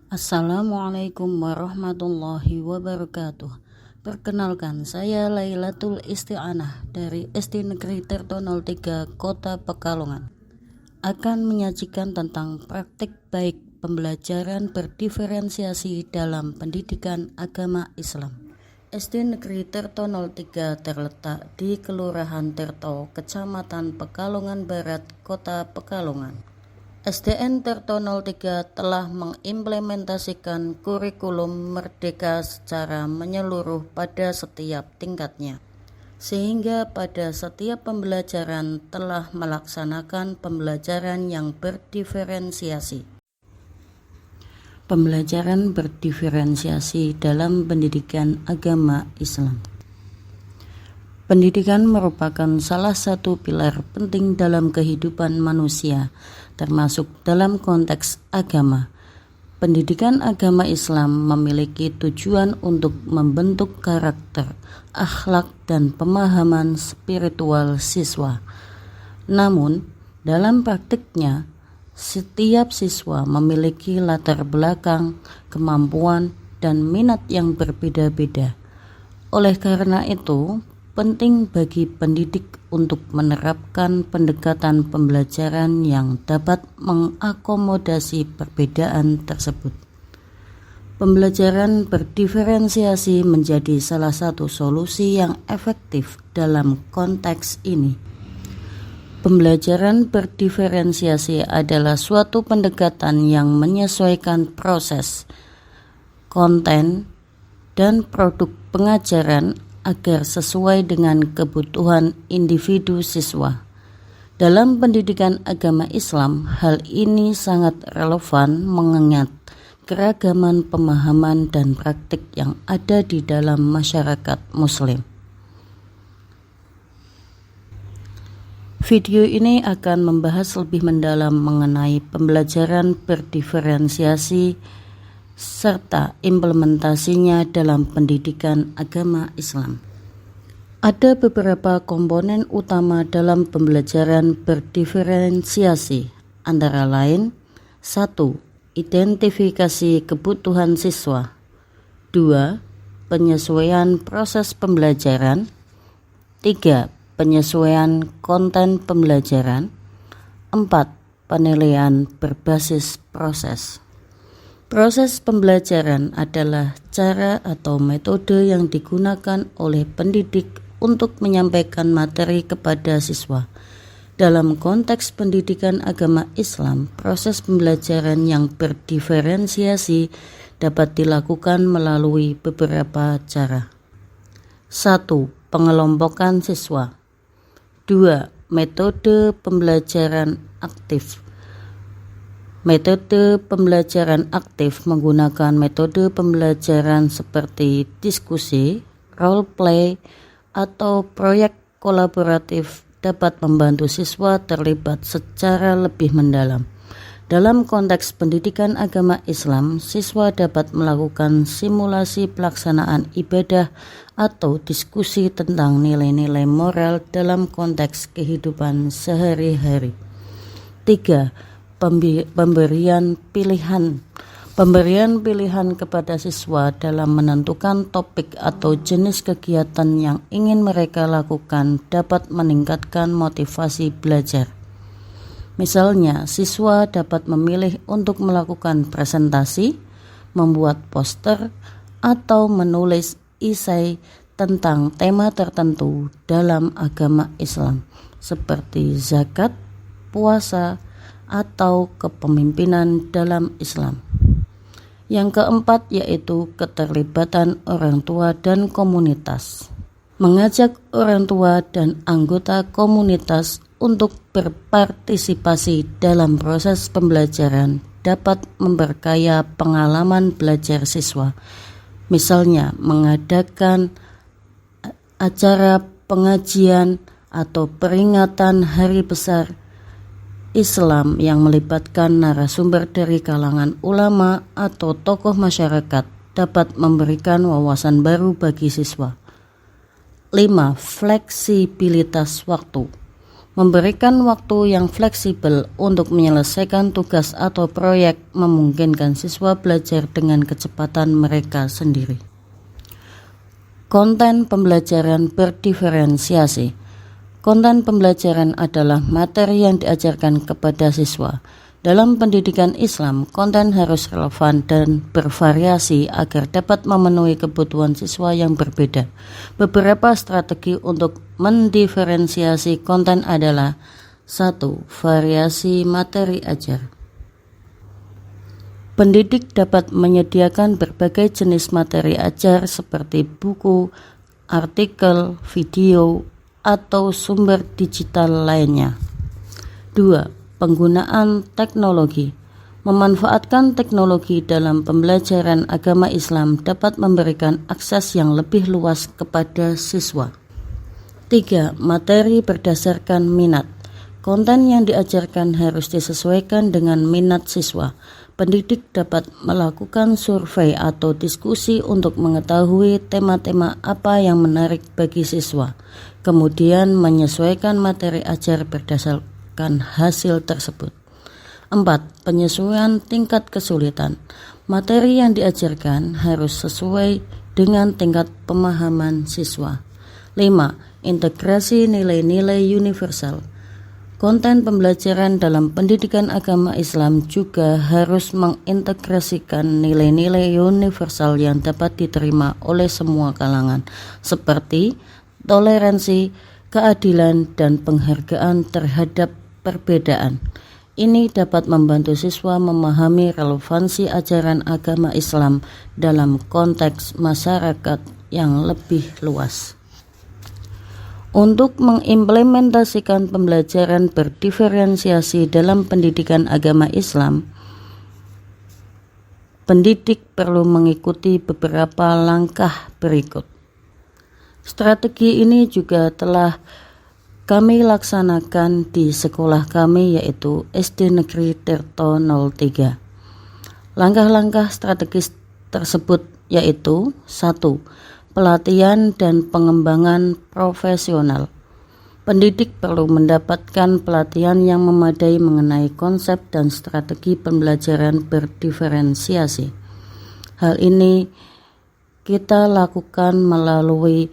Assalamualaikum warahmatullahi wabarakatuh. Perkenalkan, saya Lailatul Isti'anah dari SD Negeri Tirto 03 Kota Pekalongan. Akan menyajikan tentang praktik baik pembelajaran berdiferensiasi dalam pendidikan agama Islam. SD Negeri Tirto 03 terletak di Kelurahan Tirto, Kecamatan Pekalongan Barat, Kota Pekalongan. SDN Tirto 03 telah mengimplementasikan kurikulum Merdeka secara menyeluruh pada setiap tingkatnya, sehingga pada setiap pembelajaran telah melaksanakan pembelajaran yang berdiferensiasi. Pembelajaran berdiferensiasi dalam pendidikan agama Islam. Pendidikan merupakan salah satu pilar penting dalam kehidupan manusia, termasuk dalam konteks agama. Pendidikan agama Islam memiliki tujuan untuk membentuk karakter, akhlak, dan pemahaman spiritual siswa. Namun, dalam praktiknya, setiap siswa memiliki latar belakang, kemampuan, dan minat yang berbeda-beda. Oleh karena itu, penting bagi pendidik untuk menerapkan pendekatan pembelajaran yang dapat mengakomodasi perbedaan tersebut. Pembelajaran berdiferensiasi menjadi salah satu solusi yang efektif dalam konteks ini. Pembelajaran berdiferensiasi adalah suatu pendekatan yang menyesuaikan proses, konten, dan produk pengajaran agar sesuai dengan kebutuhan individu siswa. Dalam pendidikan agama Islam, hal ini sangat relevan mengingat keragaman pemahaman dan praktik yang ada di dalam masyarakat Muslim. Video ini akan membahas lebih mendalam mengenai pembelajaran berdiferensiasi serta implementasinya dalam pendidikan agama Islam. Ada beberapa komponen utama dalam pembelajaran berdiferensiasi, antara lain 1. Identifikasi kebutuhan siswa. 2. Penyesuaian proses pembelajaran. 3. Penyesuaian konten pembelajaran. 4. Penilaian berbasis proses. Proses pembelajaran adalah cara atau metode yang digunakan oleh pendidik untuk menyampaikan materi kepada siswa. Dalam konteks pendidikan agama Islam, proses pembelajaran yang berdiferensiasi dapat dilakukan melalui beberapa cara. 1. Pengelompokan siswa. 2. Metode pembelajaran aktif. Metode pembelajaran aktif menggunakan metode pembelajaran seperti diskusi, role play, atau proyek kolaboratif dapat membantu siswa terlibat secara lebih mendalam. Dalam konteks pendidikan agama Islam, siswa dapat melakukan simulasi pelaksanaan ibadah atau diskusi tentang nilai-nilai moral dalam konteks kehidupan sehari-hari. 3. Pemberian pilihan kepada siswa dalam menentukan topik atau jenis kegiatan yang ingin mereka lakukan dapat meningkatkan motivasi belajar. Misalnya, siswa dapat memilih untuk melakukan presentasi, membuat poster, atau menulis esai tentang tema tertentu dalam agama Islam, seperti zakat, puasa, atau kepemimpinan dalam Islam. Yang keempat yaitu keterlibatan orang tua dan komunitas. Mengajak orang tua dan anggota komunitas untuk berpartisipasi dalam proses pembelajaran dapat memperkaya pengalaman belajar siswa. Misalnya mengadakan acara pengajian atau peringatan hari besar Islam yang melibatkan narasumber dari kalangan ulama atau tokoh masyarakat dapat memberikan wawasan baru bagi siswa. 5. Fleksibilitas waktu. Memberikan waktu yang fleksibel untuk menyelesaikan tugas atau proyek memungkinkan siswa belajar dengan kecepatan mereka sendiri. Konten pembelajaran berdiferensiasi. Konten pembelajaran adalah materi yang diajarkan kepada siswa. Dalam pendidikan Islam, konten harus relevan dan bervariasi agar dapat memenuhi kebutuhan siswa yang berbeda. Beberapa strategi untuk mendiferensiasi konten adalah: 1. Variasi materi ajar. Pendidik dapat menyediakan berbagai jenis materi ajar seperti buku, artikel, video, atau sumber digital lainnya. 2. Penggunaan teknologi. Memanfaatkan teknologi dalam pembelajaran agama Islam dapat memberikan akses yang lebih luas kepada siswa. 3. Materi berdasarkan minat. Konten yang diajarkan harus disesuaikan dengan minat siswa. Pendidik dapat melakukan survei atau diskusi untuk mengetahui tema-tema apa yang menarik bagi siswa, kemudian menyesuaikan materi ajar berdasarkan hasil tersebut. 4. Penyesuaian tingkat kesulitan. Materi yang diajarkan harus sesuai dengan tingkat pemahaman siswa. 5. Integrasi nilai-nilai universal. Konten pembelajaran dalam pendidikan agama Islam juga harus mengintegrasikan nilai-nilai universal yang dapat diterima oleh semua kalangan, seperti toleransi, keadilan, dan penghargaan terhadap perbedaan. Ini dapat membantu siswa memahami relevansi ajaran agama Islam dalam konteks masyarakat yang lebih luas. Untuk mengimplementasikan pembelajaran berdiferensiasi dalam pendidikan agama Islam, pendidik perlu mengikuti beberapa langkah berikut. Strategi ini juga telah kami laksanakan di sekolah kami, yaitu SD Negeri Tirto 03. Langkah-langkah strategis tersebut yaitu: 1. Pelatihan dan pengembangan profesional. Pendidik perlu mendapatkan pelatihan yang memadai mengenai konsep dan strategi pembelajaran berdiferensiasi. Hal ini kita lakukan melalui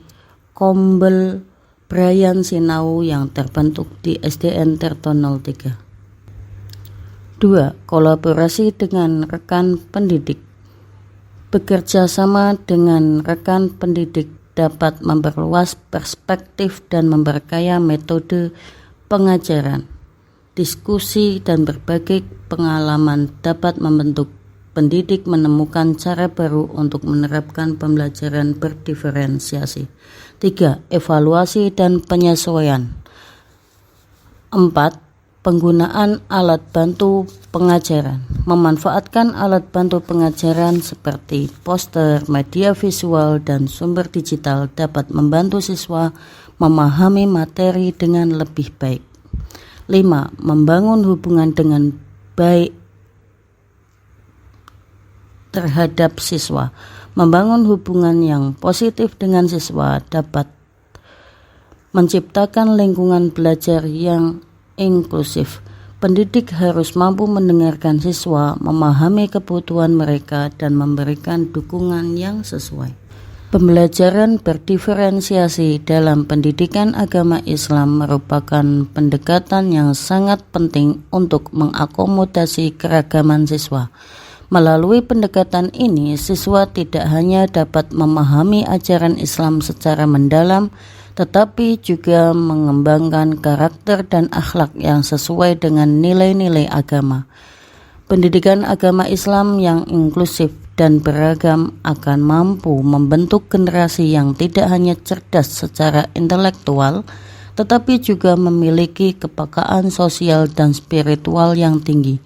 Kombel Brian Sinau yang terbentuk di SDN Tirto 03. 2. Kolaborasi dengan rekan pendidik. Bekerja sama dengan rekan pendidik dapat memperluas perspektif dan memperkaya metode pengajaran. Diskusi dan berbagai pengalaman dapat membentuk pendidik menemukan cara baru untuk menerapkan pembelajaran berdiferensiasi. 3. Evaluasi dan penyesuaian. 4. Penggunaan alat bantu pengajaran. Memanfaatkan alat bantu pengajaran seperti poster, media visual, dan sumber digital dapat membantu siswa memahami materi dengan lebih baik. 5. Membangun hubungan dengan baik terhadap siswa. Membangun hubungan yang positif dengan siswa dapat menciptakan lingkungan belajar yang inklusif. Pendidik harus mampu mendengarkan siswa, memahami kebutuhan mereka, dan memberikan dukungan yang sesuai. Pembelajaran berdiferensiasi dalam pendidikan agama Islam merupakan pendekatan yang sangat penting untuk mengakomodasi keragaman siswa. Melalui pendekatan ini, siswa tidak hanya dapat memahami ajaran Islam secara mendalam, tetapi juga mengembangkan karakter dan akhlak yang sesuai dengan nilai-nilai agama. Pendidikan agama Islam yang inklusif dan beragam akan mampu membentuk generasi yang tidak hanya cerdas secara intelektual, tetapi juga memiliki kepekaan sosial dan spiritual yang tinggi.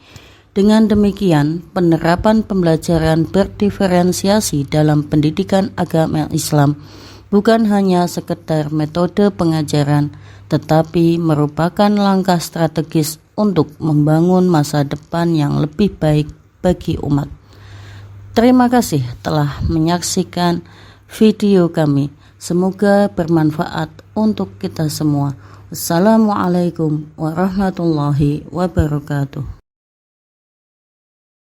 Dengan demikian, penerapan pembelajaran berdiferensiasi dalam pendidikan agama Islam bukan hanya sekedar metode pengajaran, tetapi merupakan langkah strategis untuk membangun masa depan yang lebih baik bagi umat. Terima kasih telah menyaksikan video kami. Semoga bermanfaat untuk kita semua. Assalamualaikum warahmatullahi wabarakatuh.